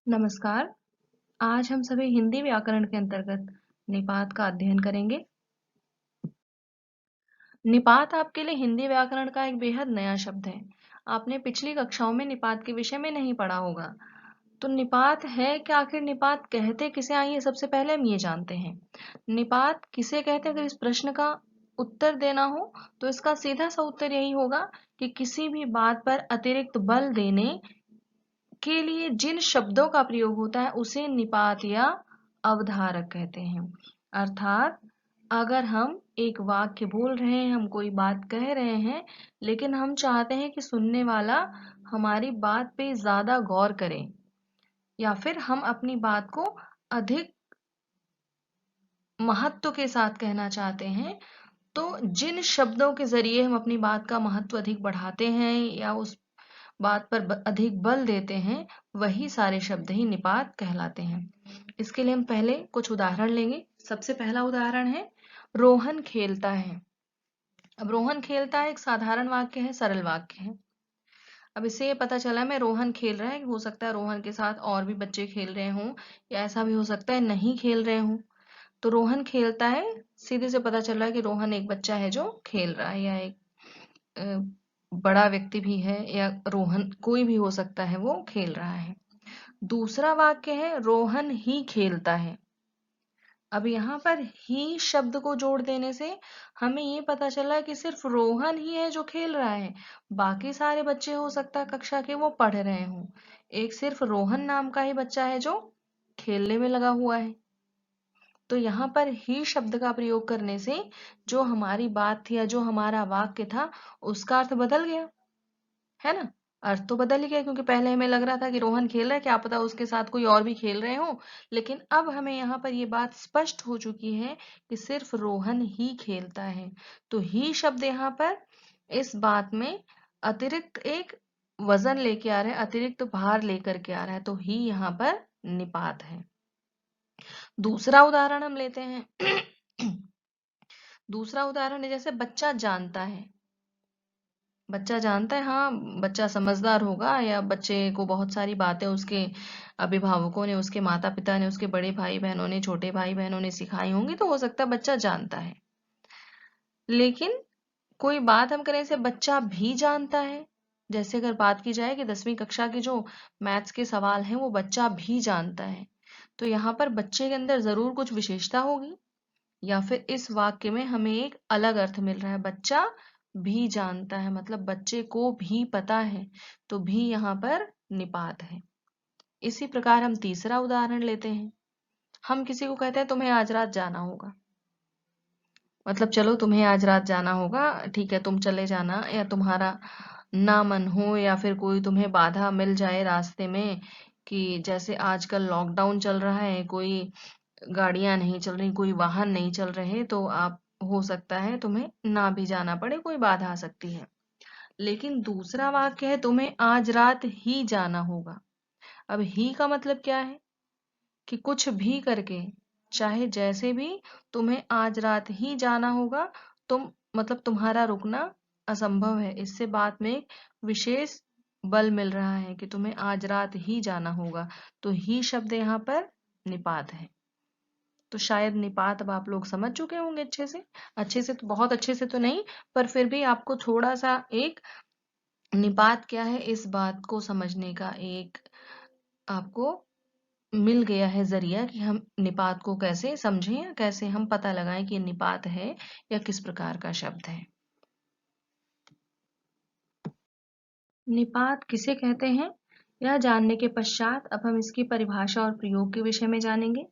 नमस्कार। आज हम सभी हिंदी व्याकरण के अंतर्गत निपात का अध्ययन करेंगे। निपात आपके लिए हिंदी व्याकरण का एक बेहद नया शब्द है। आपने पिछली कक्षाओं में निपात के विषय में नहीं पढ़ा होगा। तो निपात है क्या, आखिर निपात कहते किसे, आइए सबसे पहले हम ये जानते हैं। निपात किसे कहते हैं? अगर इस प्रश्न का उत्तर देना हो तो इसका सीधा सा उत्तर यही होगा कि किसी भी बात पर अतिरिक्त बल देने के लिए जिन शब्दों का प्रयोग होता है उसे निपात या अवधारक कहते हैं। अर्थात अगर हम एक वाक्य बोल रहे हैं, हम कोई बात कह रहे हैं, लेकिन हम चाहते हैं कि सुनने वाला हमारी बात पे ज्यादा गौर करे या फिर हम अपनी बात को अधिक महत्व के साथ कहना चाहते हैं, तो जिन शब्दों के जरिए हम अपनी बात का महत्व अधिक बढ़ाते हैं या उस बात पर अधिक बल देते हैं, वही सारे शब्द ही निपात कहलाते हैं। इसके लिए हम पहले कुछ उदाहरण लेंगे। सबसे पहला उदाहरण है रोहन खेलता है। अब रोहन खेलता है एक साधारण वाक्य है, सरल वाक्य है। अब इससे ये पता चला मैं रोहन खेल रहा है, हो सकता है रोहन के साथ और भी बच्चे खेल रहे हों, या ऐसा भी हो सकता है नहीं खेल रहे हों। तो रोहन खेलता है, सीधे से पता चल रहा है कि रोहन एक बच्चा है जो खेल रहा है, या एक बड़ा व्यक्ति भी है, या रोहन कोई भी हो सकता है, वो खेल रहा है। दूसरा वाक्य है रोहन ही खेलता है। अब यहाँ पर ही शब्द को जोड़ देने से हमें ये पता चला कि सिर्फ रोहन ही है जो खेल रहा है, बाकी सारे बच्चे हो सकता है कक्षा के वो पढ़ रहे हों, एक सिर्फ रोहन नाम का ही बच्चा है जो खेलने में लगा हुआ है। तो यहाँ पर ही शब्द का प्रयोग करने से जो हमारी बात थी या जो हमारा वाक्य था उसका अर्थ बदल गया, है ना। अर्थ तो बदल ही गया, क्योंकि पहले हमें लग रहा था कि रोहन खेल रहा है, क्या पता उसके साथ कोई और भी खेल रहे हो, लेकिन अब हमें यहाँ पर ये बात स्पष्ट हो चुकी है कि सिर्फ रोहन ही खेलता है। तो ही शब्द यहाँ पर इस बात में अतिरिक्त एक वजन लेके आ रहा है, अतिरिक्त भार लेकर के आ रहा है, तो ही यहाँ पर निपात है। दूसरा उदाहरण हम लेते हैं। दूसरा उदाहरण है जैसे बच्चा जानता है। बच्चा जानता है, हाँ बच्चा समझदार होगा, या बच्चे को बहुत सारी बातें उसके अभिभावकों ने, उसके माता पिता ने, उसके बड़े भाई बहनों ने, छोटे भाई बहनों ने सिखाई होंगी, तो हो सकता है बच्चा जानता है। लेकिन कोई बात हम करें से बच्चा भी जानता है, जैसे अगर बात की जाए कि 10वीं कक्षा के जो मैथ्स के सवाल हैं वो बच्चा भी जानता है, तो यहाँ पर बच्चे के अंदर जरूर कुछ विशेषता होगी, या फिर इस वाक्य में हमें एक अलग अर्थ मिल रहा है। बच्चा भी जानता है मतलब बच्चे को भी पता है, तो भी यहाँ पर निपात है। इसी प्रकार हम तीसरा उदाहरण लेते हैं। हम किसी को कहते हैं तुम्हें आज रात जाना होगा, मतलब चलो तुम्हें आज रात जाना होगा, ठीक है तुम चले जाना, या तुम्हारा ना मन हो या फिर कोई तुम्हें बाधा मिल जाए रास्ते में, कि जैसे आजकल लॉकडाउन चल रहा है, कोई गाड़ियां नहीं चल रही, कोई वाहन नहीं चल रहे, तो आप हो सकता है तुम्हें ना भी जाना पड़े, कोई बाधा आ सकती है। लेकिन दूसरा वाक्य है तुम्हें आज रात ही जाना होगा। अब ही का मतलब क्या है कि कुछ भी करके, चाहे जैसे भी, तुम्हें आज रात ही जाना होगा। तुम मतलब तुम्हारा रुकना असंभव है। इससे बात में एक विशेष बल मिल रहा है कि तुम्हें आज रात ही जाना होगा, तो ही शब्द यहाँ पर निपात है। तो शायद निपात अब आप लोग समझ चुके होंगे अच्छे से तो बहुत अच्छे से तो नहीं, पर फिर भी आपको थोड़ा सा एक निपात क्या है इस बात को समझने का एक आपको मिल गया है जरिया, कि हम निपात को कैसे समझें या कैसे हम पता लगाएं कि निपात है या किस प्रकार का शब्द है। निपात किसे कहते हैं, यह जानने के पश्चात अब हम इसकी परिभाषा और प्रयोग के विषय में जानेंगे।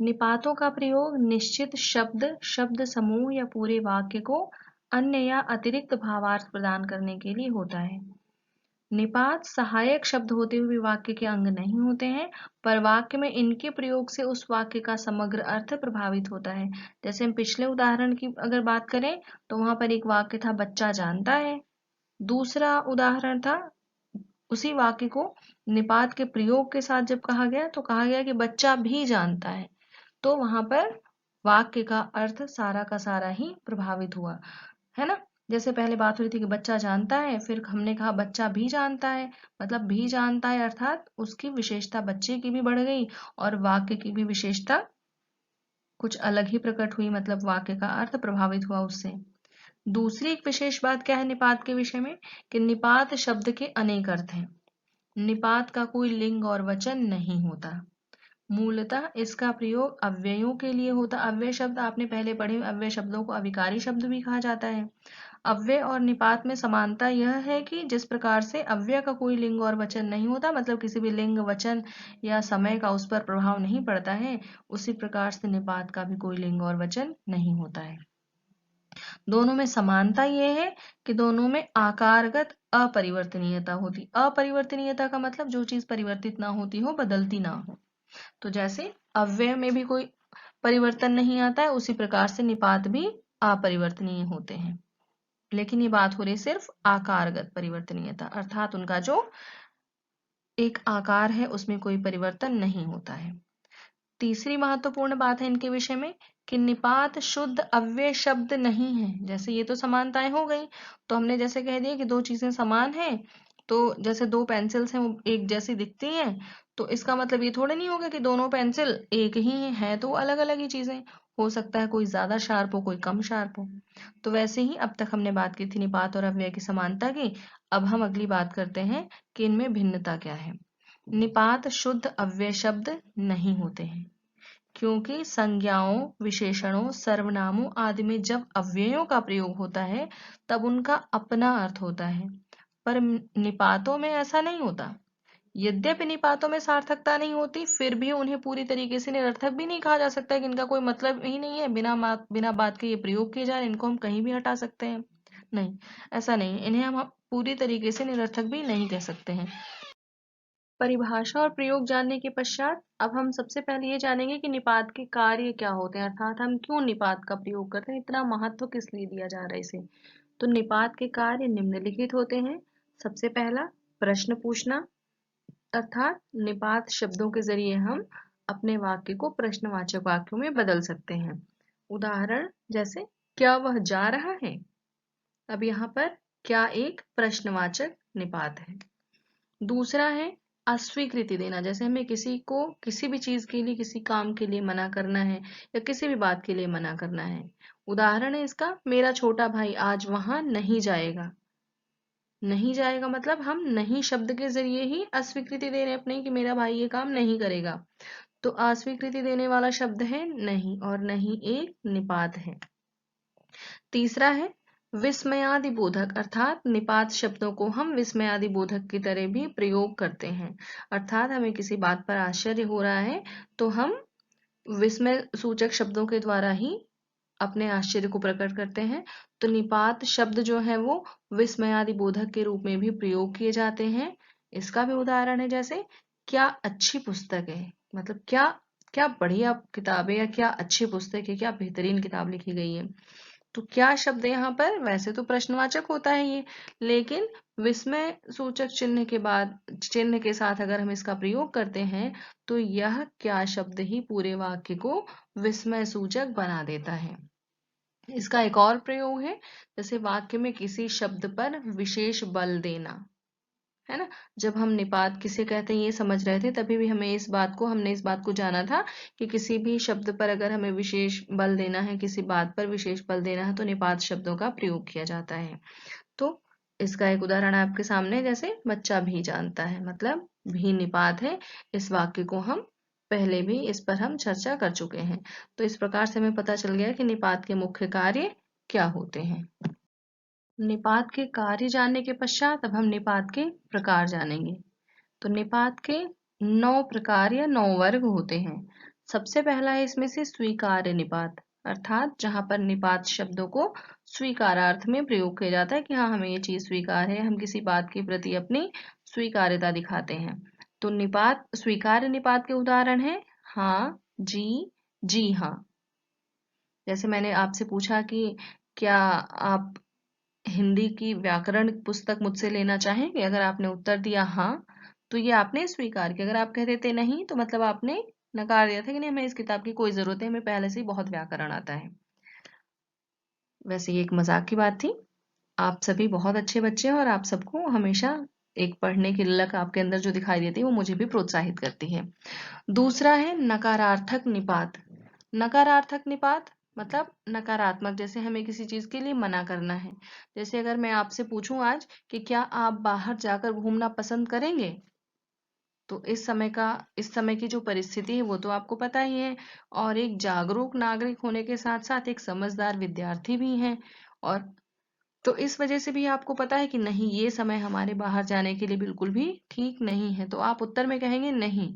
निपातों का प्रयोग निश्चित शब्द, शब्द समूह या पूरे वाक्य को अन्य या अतिरिक्त भावार्थ प्रदान करने के लिए होता है। निपात सहायक शब्द होते हुए वाक्य के अंग नहीं होते हैं, पर वाक्य में इनके प्रयोग से उस वाक्य का समग्र अर्थ प्रभावित होता है। जैसे हम पिछले उदाहरण की अगर बात करें तो वहां पर एक वाक्य था बच्चा जानता है, दूसरा उदाहरण था उसी वाक्य को निपात के प्रयोग के साथ जब कहा गया तो कहा गया कि बच्चा भी जानता है, तो वहां पर वाक्य का अर्थ सारा का सारा ही प्रभावित हुआ, है ना। जैसे पहले बात हो रही थी कि बच्चा जानता है, फिर हमने कहा बच्चा भी जानता है, मतलब भी जानता है अर्थात उसकी विशेषता बच्चे की भी बढ़ गई और वाक्य की भी विशेषता कुछ अलग ही प्रकट हुई, मतलब वाक्य का अर्थ प्रभावित हुआ उससे। दूसरी एक विशेष बात क्या है निपात के विषय में, कि निपात शब्द के अनेक अर्थ हैं। निपात का कोई लिंग और वचन नहीं होता। मूलतः इसका प्रयोग अव्ययों के लिए होता। अव्यय शब्द आपने पहले पढ़े, अव्यय शब्दों को अविकारी शब्द भी कहा जाता है। अव्यय और निपात में समानता यह है कि जिस प्रकार से अव्यय का कोई लिंग और वचन नहीं होता, मतलब किसी भी लिंग वचन या समय का उस पर प्रभाव नहीं पड़ता है, उसी प्रकार से निपात का भी कोई लिंग और वचन नहीं होता है। दोनों में समानता यह है कि दोनों में आकारगत अपरिवर्तनीयता होती। अपरिवर्तनीयता का मतलब जो चीज परिवर्तित ना होती हो, बदलती ना हो। तो जैसे अव्यय में भी कोई परिवर्तन नहीं आता है, उसी प्रकार से निपात भी अपरिवर्तनीय होते हैं। लेकिन ये बात हो रही सिर्फ आकारगत परिवर्तनीयता, अर्थात उनका जो एक आकार है उसमें कोई परिवर्तन नहीं होता है। तीसरी महत्वपूर्ण बात है इनके विषय में कि निपात शुद्ध अव्यय शब्द नहीं है। जैसे ये तो समानताएं हो गई, तो हमने जैसे कह दिया कि दो चीजें समान हैं, तो जैसे दो पेंसिल्स हैं वो एक जैसी दिखती हैं, तो इसका मतलब ये थोड़े नहीं होगा कि दोनों पेंसिल एक ही हैं, तो अलग अलग ही चीजें। हो सकता है कोई ज्यादा शार्प हो, कोई कम शार्प हो। तो वैसे ही अब तक हमने बात की थी निपात और अव्यय की समानता की। अब हम अगली बात करते हैं कि इनमें भिन्नता क्या है। निपात शुद्ध अव्यय शब्द नहीं होते हैं, क्योंकि संज्ञाओं, विशेषणों, सर्वनामों आदि में जब अव्ययों का प्रयोग होता है तब उनका अपना अर्थ होता है, पर निपातों में ऐसा नहीं होता। यद्यपि निपातों में सार्थकता नहीं होती, फिर भी उन्हें पूरी तरीके से निरर्थक भी नहीं कहा जा सकता कि इनका कोई मतलब ही नहीं है, बिना बात के ये प्रयोग किए जा रहे हैं, इनको हम कहीं भी हटा सकते हैं। नहीं, ऐसा नहीं, इन्हें हम पूरी तरीके से निरर्थक भी नहीं कह सकते हैं। परिभाषा और प्रयोग जानने के पश्चात अब हम सबसे पहले ये जानेंगे कि निपात के कार्य क्या होते हैं, अर्थात हम क्यों निपात का प्रयोग करते हैं, इतना महत्व किस लिए दिया जा रहा है इसे। तो निपात के कार्य निम्नलिखित होते हैं। सबसे पहला, प्रश्न पूछना, अर्थात निपात शब्दों के जरिए हम अपने वाक्य को प्रश्नवाचक वाक्यों में बदल सकते हैं। उदाहरण जैसे, क्या वह जा रहा है। अब यहाँ पर क्या एक प्रश्नवाचक निपात है। दूसरा है अस्वीकृति देना, जैसे हमें किसी को किसी भी चीज के लिए, किसी काम के लिए मना करना है या किसी भी बात के लिए मना करना है। उदाहरण है इसका, मेरा छोटा भाई आज वहां नहीं जाएगा। नहीं जाएगा मतलब हम नहीं शब्द के जरिए ही अस्वीकृति दे रहे हैं अपने कि मेरा भाई ये काम नहीं करेगा। तो अस्वीकृति देने वाला शब्द है नहीं, और नहीं एक निपात है। तीसरा है विस्मयादि बोधक, अर्थात निपात शब्दों को हम विस्मयादि बोधक की तरह भी प्रयोग करते हैं। अर्थात हमें किसी बात पर आश्चर्य हो रहा है तो हम विस्मय सूचक शब्दों के द्वारा ही अपने आश्चर्य को प्रकट करते हैं। तो निपात शब्द जो है वो विस्मयादि बोधक के रूप में भी प्रयोग किए जाते हैं। इसका भी उदाहरण है जैसे, क्या अच्छी पुस्तक है, मतलब क्या क्या बढ़िया किताब है, या क्या अच्छी पुस्तक है, क्या बेहतरीन किताब लिखी गई है। तो क्या शब्द यहाँ पर, वैसे तो प्रश्नवाचक होता है ये, लेकिन विस्मय सूचक चिन्ह के बाद, चिन्ह के साथ अगर हम इसका प्रयोग करते हैं तो यह क्या शब्द ही पूरे वाक्य को विस्मय सूचक बना देता है। इसका एक और प्रयोग है, जैसे वाक्य में किसी शब्द पर विशेष बल देना, है ना। जब हम निपात किसे कहते हैं ये समझ रहे थे, तभी भी हमने इस बात को जाना था कि किसी भी शब्द पर अगर हमें विशेष बल देना है, किसी बात पर विशेष बल देना है, तो निपात शब्दों का प्रयोग किया जाता है। तो इसका एक उदाहरण आपके सामने, जैसे बच्चा भी जानता है, मतलब भी निपात है। इस वाक्य को हम पहले भी इस पर हम चर्चा कर चुके हैं। तो इस प्रकार से हमें पता चल गया कि निपात के मुख्य कार्य क्या होते हैं। निपात के कार्य जानने के पश्चात अब हम निपात के प्रकार जानेंगे। तो निपात के 9 प्रकार या 9 वर्ग होते हैं। सबसे पहला है इसमें से स्वीकार्य निपात, अर्थात जहां पर निपात शब्दों को स्वीकारार्थ में प्रयोग किया जाता है कि हाँ हमें ये चीज स्वीकार है, हम किसी बात के प्रति अपनी स्वीकार्यता दिखाते हैं। तो निपात, स्वीकार्य निपात के उदाहरण है हाँ, जी, जी हाँ। जैसे मैंने आपसे पूछा कि क्या आप हिंदी की व्याकरण पुस्तक मुझसे लेना चाहेंगे, अगर आपने उत्तर दिया हाँ, तो ये आपने स्वीकार किया। अगर आप कह देते नहीं, तो मतलब आपने नकार दिया था कि नहीं हमें इस किताब की कोई जरूरत है, हमें पहले से ही बहुत व्याकरण आता है। वैसे ये एक मजाक की बात थी। आप सभी बहुत अच्छे बच्चे हैं और आप सबको हमेशा एक पढ़ने की ललक आपके अंदर जो दिखाई देती है वो मुझे भी प्रोत्साहित करती है। दूसरा है नकारार्थक निपात। नकारार्थक निपात मतलब नकारात्मक, जैसे हमें किसी चीज के लिए मना करना है। जैसे अगर मैं आपसे पूछूं आज कि क्या आप बाहर जाकर घूमना पसंद करेंगे, तो इस समय की जो परिस्थिति है वो तो आपको पता ही है, और एक जागरूक नागरिक होने के साथ साथ एक समझदार विद्यार्थी भी हैं, और तो इस वजह से भी आपको पता है कि नहीं, ये समय हमारे बाहर जाने के लिए बिल्कुल भी ठीक नहीं है, तो आप उत्तर में कहेंगे नहीं,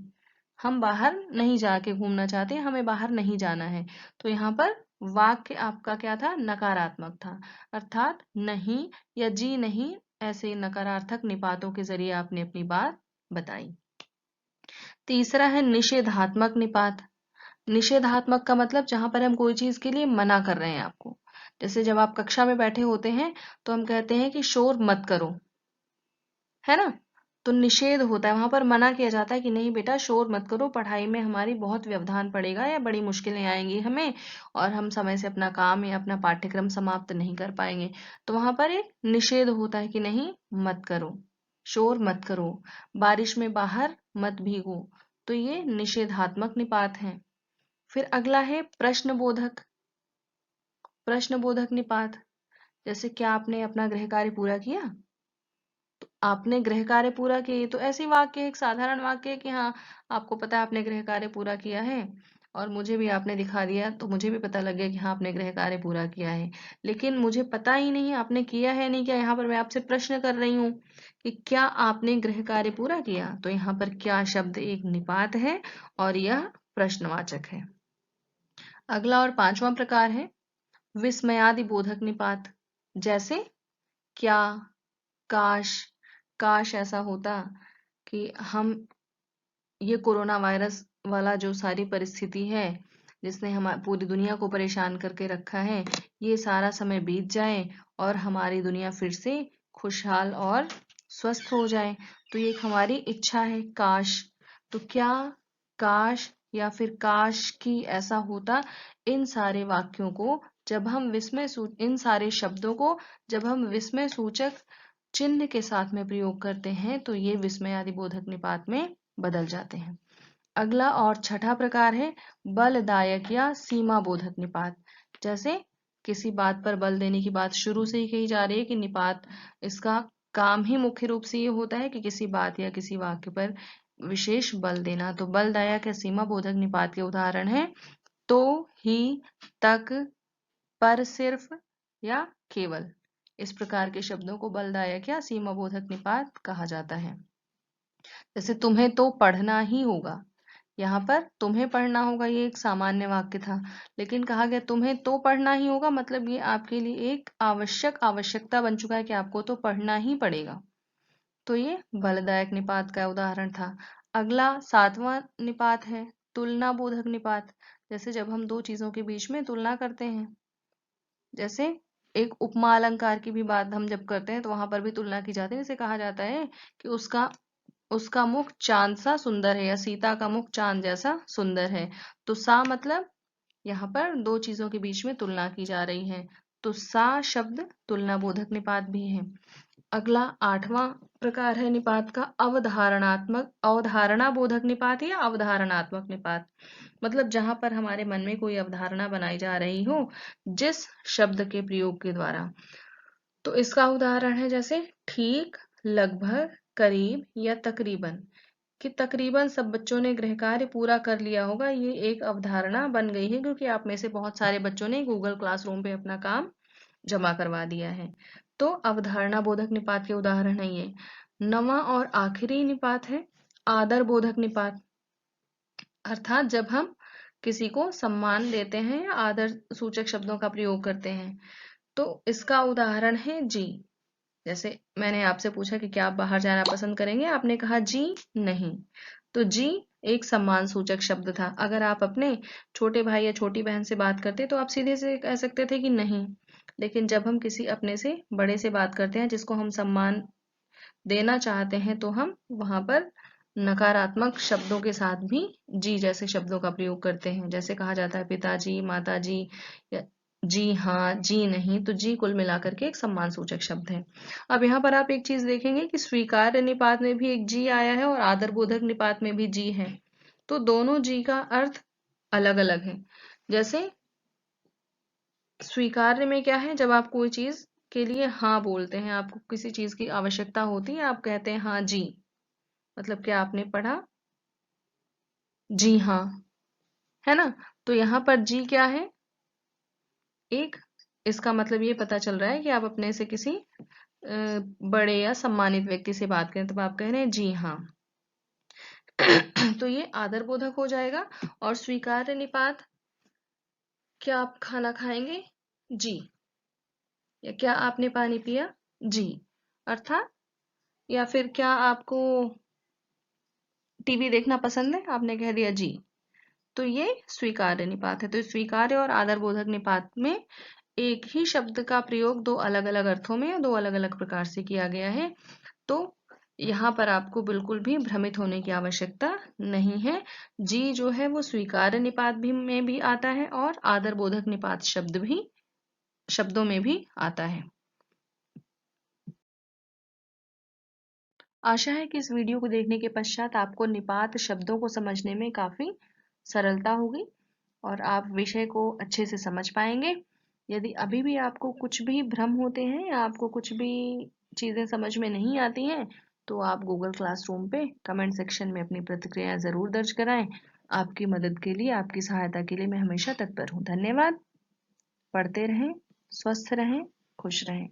हम बाहर नहीं जाके घूमना चाहते, हमें बाहर नहीं जाना है। तो यहाँ पर वाक्य आपका क्या था, नकारात्मक था, अर्थात नहीं या जी नहीं, ऐसे नकारार्थक निपातों के जरिए आपने अपनी बात बताई। तीसरा है निषेधात्मक निपात। निषेधात्मक का मतलब जहां पर हम कोई चीज के लिए मना कर रहे हैं आपको। जैसे जब आप कक्षा में बैठे होते हैं तो हम कहते हैं कि शोर मत करो, है ना। तो निषेध होता है, वहां पर मना किया जाता है कि नहीं बेटा शोर मत करो, पढ़ाई में हमारी बहुत व्यवधान पड़ेगा या बड़ी मुश्किलें आएंगी हमें, और हम समय से अपना काम या अपना पाठ्यक्रम समाप्त नहीं कर पाएंगे। तो वहां पर एक निषेध होता है कि नहीं, मत करो, शोर मत करो, बारिश में बाहर मत भीगो। तो ये निषेधात्मक निपात है। फिर अगला है प्रश्नबोधक। प्रश्नबोधक निपात, जैसे क्या आपने अपना गृह कार्य पूरा किया, तो आपने गृह कार्य पूरा किया, ये तो ऐसी वाक्य है, एक साधारण वाक्य है कि हाँ आपको पता है आपने गृह कार्य पूरा किया है, और मुझे भी आपने दिखा दिया तो मुझे भी पता लग गया कि हाँ आपने गृह कार्य पूरा किया है, लेकिन मुझे पता ही नहीं आपने किया है नहीं किया। यहाँ पर मैं आपसे प्रश्न कर रही हूँ कि क्या आपने गृह कार्य पूरा किया, तो यहाँ पर क्या शब्द एक निपात है और यह प्रश्नवाचक है। अगला और पांचवा प्रकार है विस्मयादि बोधक निपात। जैसे क्या, काश, काश ऐसा होता कि हम ये कोरोना वायरस वाला जो सारी परिस्थिति है जिसने हम पूरी दुनिया को परेशान करके रखा है, ये सारा समय बीत जाए और हमारी दुनिया फिर से खुशहाल और स्वस्थ हो जाए। तो ये एक हमारी इच्छा है, काश। तो क्या, काश या फिर काश की ऐसा होता, इन सारे वाक्यों को जब हम इन सारे शब्दों को जब हम विस्मय सूचक चिन्ह के साथ में प्रयोग करते हैं तो ये विस्मयादि बोधक निपात में बदल जाते हैं। अगला और छठा प्रकार है बलदायक या सीमा बोधक निपात। जैसे किसी बात पर बल देने की बात शुरू से ही कही जा रही है कि निपात, इसका काम ही मुख्य रूप से ये होता है कि किसी बात या किसी वाक्य पर विशेष बल देना। तो बलदायक या सीमा बोधक निपात के उदाहरण है तो, ही, तक, पर, सिर्फ या केवल। इस प्रकार के शब्दों को बलदायक या सीमा बोधक निपात कहा जाता है। जैसे तुम्हें तो पढ़ना ही होगा, यहाँ पर तुम्हें पढ़ना होगा ये एक सामान्य वाक्य था, लेकिन कहा गया तुम्हें तो पढ़ना ही होगा, मतलब ये आपके लिए एक आवश्यकता बन चुका है कि आपको तो पढ़ना ही पड़ेगा। तो ये बलदायक निपात का उदाहरण था। अगला सातवां निपात है तुलना बोधक निपात। जैसे जब हम दो चीजों के बीच में तुलना करते हैं, जैसे एक उपमा अलंकार की भी बात हम जब करते हैं तो वहां पर भी तुलना की जाती है। जैसे कहा जाता है कि उसका उसका मुख चांद सा सुंदर है या सीता का मुख चांद जैसा सुंदर है। तो सा मतलब यहाँ पर दो चीजों के बीच में तुलना की जा रही है, तो सा शब्द तुलना बोधक निपात भी है। अगला आठवां प्रकार है निपात का अवधारणात्मक, अवधारणा बोधक निपात या अवधारणात्मक निपात। मतलब जहां पर हमारे मन में कोई अवधारणा बनाई जा रही हो जिस शब्द के प्रयोग के द्वारा। तो इसका उदाहरण है जैसे ठीक, लगभग, करीब या तकरीबन। कि तकरीबन सब बच्चों ने गृह कार्य पूरा कर लिया होगा, ये एक अवधारणा बन गई है क्योंकि आप में से बहुत सारे बच्चों ने गूगल क्लासरूम पे अपना काम जमा करवा दिया है। तो अवधारणा बोधक निपात के उदाहरण है ये। नवा और आखिरी निपात है आदर बोधक निपात। अर्थात जब हम किसी को सम्मान देते हैं या आदर सूचक शब्दों का प्रयोग करते हैं, तो इसका उदाहरण है जी। जैसे मैंने आपसे पूछा कि क्या आप बाहर जाना पसंद करेंगे, आपने कहा जी नहीं, तो जी एक सम्मान सूचक शब्द था। अगर आप अपने छोटे भाई या छोटी बहन से बात करते तो आप सीधे से कह सकते थे कि नहीं, लेकिन जब हम किसी अपने से बड़े से बात करते हैं जिसको हम सम्मान देना चाहते हैं तो हम वहां पर नकारात्मक शब्दों के साथ भी जी जैसे शब्दों का प्रयोग करते हैं। जैसे कहा जाता है पिताजी, माताजी, या जी हाँ, जी नहीं, तो जी कुल मिलाकर के एक सम्मान सूचक शब्द है। अब यहाँ पर आप एक चीज देखेंगे कि स्वीकार्य निपात में भी एक जी आया है और आदरबोधक निपात में भी जी है। तो दोनों जी का अर्थ अलग अलग है। जैसे स्वीकार्य में क्या है, जब आप कोई चीज के लिए हाँ बोलते हैं, आपको किसी चीज की आवश्यकता होती है, आप कहते हैं हाँ जी, मतलब क्या आपने पढ़ा, जी हाँ, है ना। तो यहाँ पर जी क्या है, एक, इसका मतलब ये पता चल रहा है कि आप अपने से किसी बड़े या सम्मानित व्यक्ति से बात करें, तब आप कह रहे हैं जी हाँ। तो ये आदर बोधक हो जाएगा। और स्वीकार्य निपात, क्या आप खाना खाएंगे, जी, या क्या आपने पानी पिया, जी, अर्थात, या फिर क्या आपको टीवी देखना पसंद है, आपने कह दिया जी। तो ये स्वीकार्य निपात है। तो स्वीकार्य और आदर बोधक निपात में एक ही शब्द का प्रयोग दो अलग अलग अर्थों में, दो अलग अलग प्रकार से किया गया है। तो यहाँ पर आपको बिल्कुल भी भ्रमित होने की आवश्यकता नहीं है। जी जो है वो स्वीकार्य निपात भी में भी आता है और आदर बोधक निपात शब्दों में भी आता है। आशा है कि इस वीडियो को देखने के पश्चात आपको निपात शब्दों को समझने में काफी सरलता होगी और आप विषय को अच्छे से समझ पाएंगे। यदि अभी भी आपको कुछ भी भ्रम होते हैं या आपको कुछ भी चीजें समझ में नहीं आती हैं, तो आप गूगल क्लासरूम पे कमेंट सेक्शन में अपनी प्रतिक्रिया जरूर दर्ज कराएं। आपकी मदद के लिए, आपकी सहायता के लिए मैं हमेशा तत्पर हूँ। धन्यवाद। पढ़ते रहें, स्वस्थ रहें, खुश रहें।